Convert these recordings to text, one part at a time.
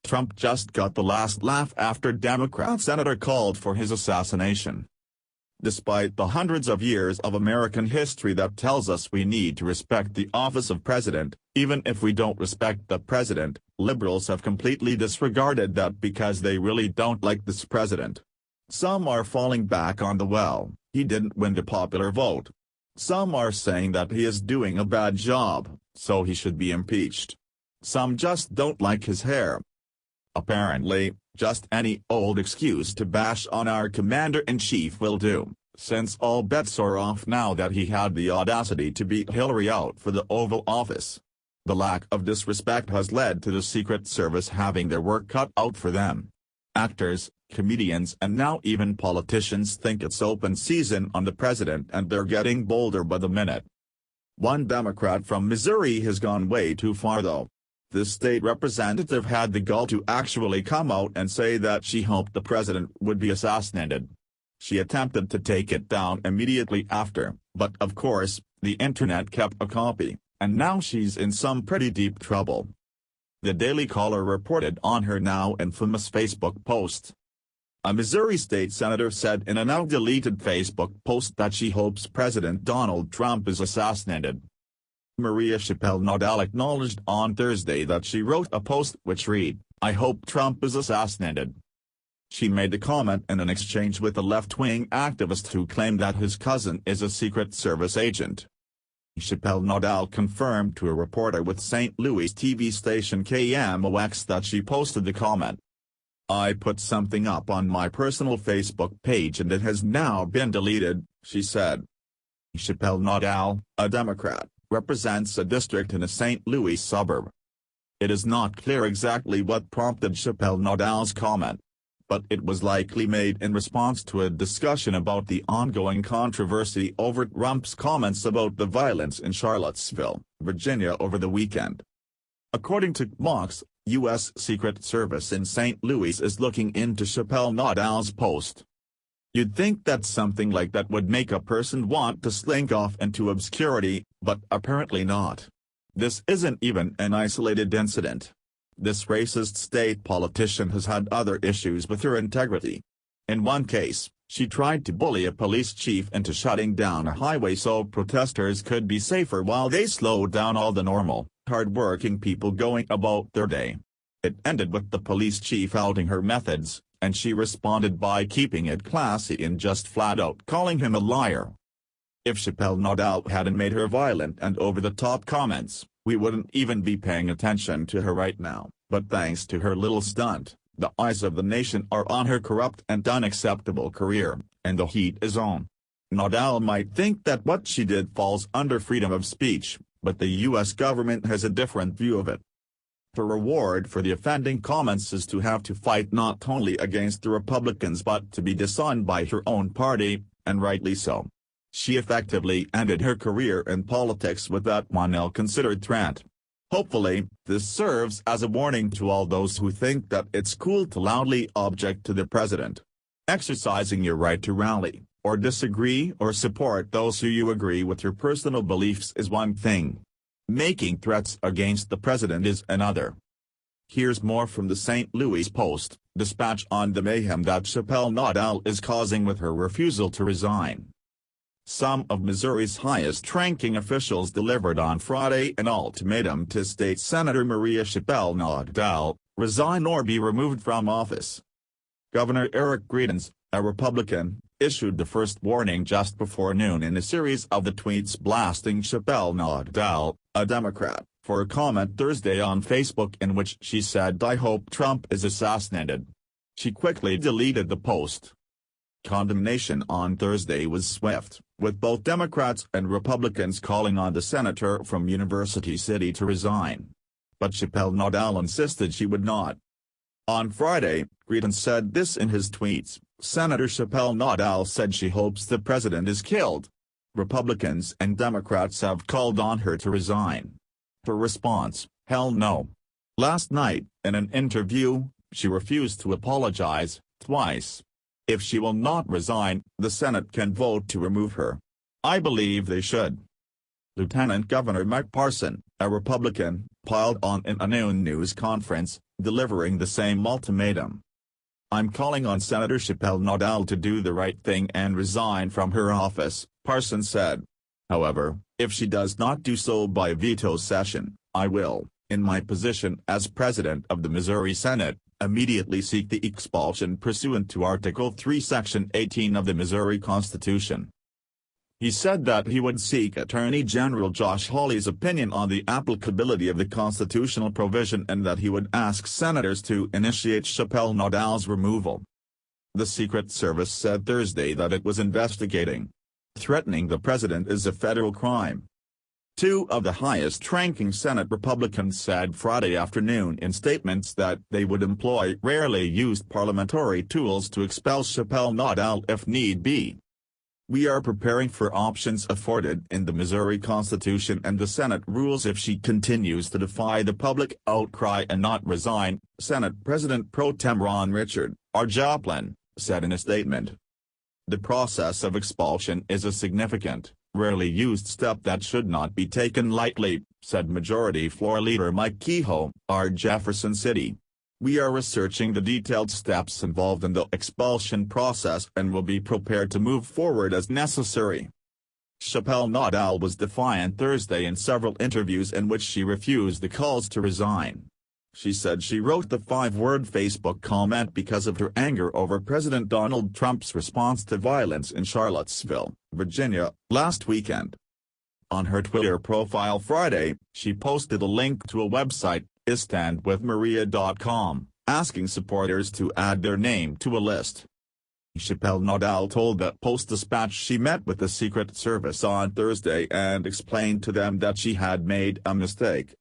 Trump just got the last laugh after Democrat senator called for his assassination. Despite the hundreds of years of American history that tells us we need to respect the office of president, even if we don't respect the president, liberals have completely disregarded that because they really don't like this president. Some are falling back on he didn't win the popular vote. Some are saying that he is doing a bad job, so he should be impeached. Some just don't like his hair. Apparently, just any old excuse to bash on our commander-in-chief will do, since all bets are off now that he had the audacity to beat Hillary out for the Oval Office. The lack of disrespect has led to the Secret Service having their work cut out for them. Actors, comedians and now even politicians think it's open season on the president, and they're getting bolder by the minute. One Democrat from Missouri has gone way too far though. This state representative had the gall to actually come out and say that she hoped the president would be assassinated. She attempted to take it down immediately after, but of course, the internet kept a copy, and now she's in some pretty deep trouble. The Daily Caller reported on her now infamous Facebook post. A Missouri state senator said in a now-deleted Facebook post that she hopes President Donald Trump is assassinated. Maria Chappelle-Nadal acknowledged on Thursday that she wrote a post which read, "I hope Trump is assassinated." She made the comment in an exchange with a left-wing activist who claimed that his cousin is a Secret Service agent. Chappelle-Nadal confirmed to a reporter with St. Louis TV station KMOX that she posted the comment. "I put something up on my personal Facebook page and it has now been deleted," she said. Chappelle-Nadal, a Democrat, represents a district in a St. Louis suburb. It is not clear exactly what prompted Chappelle-Nadal's comment, but it was likely made in response to a discussion about the ongoing controversy over Trump's comments about the violence in Charlottesville, Virginia over the weekend. According to KMOX, U.S. Secret Service in St. Louis is looking into Chappelle-Nadal's post. You'd think that something like that would make a person want to slink off into obscurity, but apparently not. This isn't even an isolated incident. This racist state politician has had other issues with her integrity. In one case, she tried to bully a police chief into shutting down a highway so protesters could be safer while they slowed down all the normal, hard-working people going about their day. It ended with the police chief outing her methods, and she responded by keeping it classy and just flat-out calling him a liar. If Chappelle-Nadal hadn't made her violent and over-the-top comments, we wouldn't even be paying attention to her right now, but thanks to her little stunt, the eyes of the nation are on her corrupt and unacceptable career, and the heat is on. Nadal might think that what she did falls under freedom of speech, but the U.S. government has a different view of it. Her reward for the offending comments is to have to fight not only against the Republicans but to be disowned by her own party, and rightly so. She effectively ended her career in politics with that one ill-considered threat. Hopefully, this serves as a warning to all those who think that it's cool to loudly object to the president. Exercising your right to rally, or disagree or support those who you agree with your personal beliefs is one thing. Making threats against the president is another. Here's more from the St. Louis Post-Dispatch on the mayhem that Chappelle-Nadal is causing with her refusal to resign. Some of Missouri's highest-ranking officials delivered on Friday an ultimatum to State Senator Maria Chappelle-Nadal, resign or be removed from office. Governor Eric Greitens, a Republican, issued the first warning just before noon in a series of the tweets blasting Chappelle-Nadal, a Democrat, for a comment Thursday on Facebook in which she said, "I hope Trump is assassinated." She quickly deleted the post. Condemnation on Thursday was swift, with both Democrats and Republicans calling on the senator from University City to resign. But Chappelle-Nadal insisted she would not. On Friday, Greitens said this in his tweets. Senator Chappelle-Nadal said she hopes the president is killed. Republicans and Democrats have called on her to resign. Her response, hell no. Last night, in an interview, she refused to apologize, twice. If she will not resign, the Senate can vote to remove her. I believe they should. Lieutenant Governor Mike Parson, a Republican, piled on in a noon news conference, delivering the same ultimatum. "I'm calling on Senator Chappelle Nadal to do the right thing and resign from her office," Parsons said. "However, if she does not do so by veto session, I will, in my position as president of the Missouri Senate, immediately seek the expulsion pursuant to Article 3 Section 18 of the Missouri Constitution." He said that he would seek Attorney General Josh Hawley's opinion on the applicability of the constitutional provision and that he would ask senators to initiate Chappelle Nadal's removal. The Secret Service said Thursday that it was investigating. Threatening the president is a federal crime. Two of the highest-ranking Senate Republicans said Friday afternoon in statements that they would employ rarely used parliamentary tools to expel Chappelle Nadal if need be. "We are preparing for options afforded in the Missouri Constitution and the Senate rules if she continues to defy the public outcry and not resign," Senate President Pro Tem Ron Richard, R. Joplin, said in a statement. "The process of expulsion is a significant, rarely used step that should not be taken lightly," said Majority Floor Leader Mike Kehoe, R. Jefferson City. "We are researching the detailed steps involved in the expulsion process and will be prepared to move forward as necessary." Chappelle Nadal was defiant Thursday in several interviews in which she refused the calls to resign. She said she wrote the 5-word Facebook comment because of her anger over President Donald Trump's response to violence in Charlottesville, Virginia, last weekend. On her Twitter profile Friday, she posted a link to a website, isstandwithmaria.com, asking supporters to add their name to a list. Chappelle Nadal told that Post-Dispatch she met with the Secret Service on Thursday and explained to them that she had made a mistake.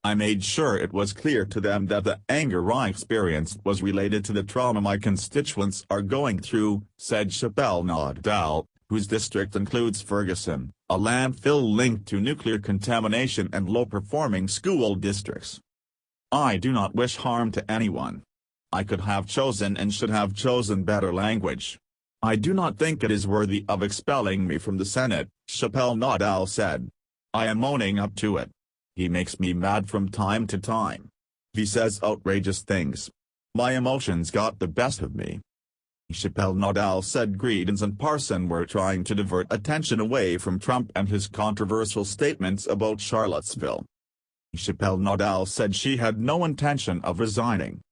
"I made sure it was clear to them that the anger I experienced was related to the trauma my constituents are going through," said Chappelle Nadal, whose district includes Ferguson, a landfill linked to nuclear contamination and low-performing school districts. "I do not wish harm to anyone. I could have chosen and should have chosen better language. I do not think it is worthy of expelling me from the Senate," Chappelle Nadal said. "I am owning up to it. He makes me mad from time to time. He says outrageous things. My emotions got the best of me." Chappelle Nadal said Greedens and Parson were trying to divert attention away from Trump and his controversial statements about Charlottesville. Chappelle Nadal said she had no intention of resigning.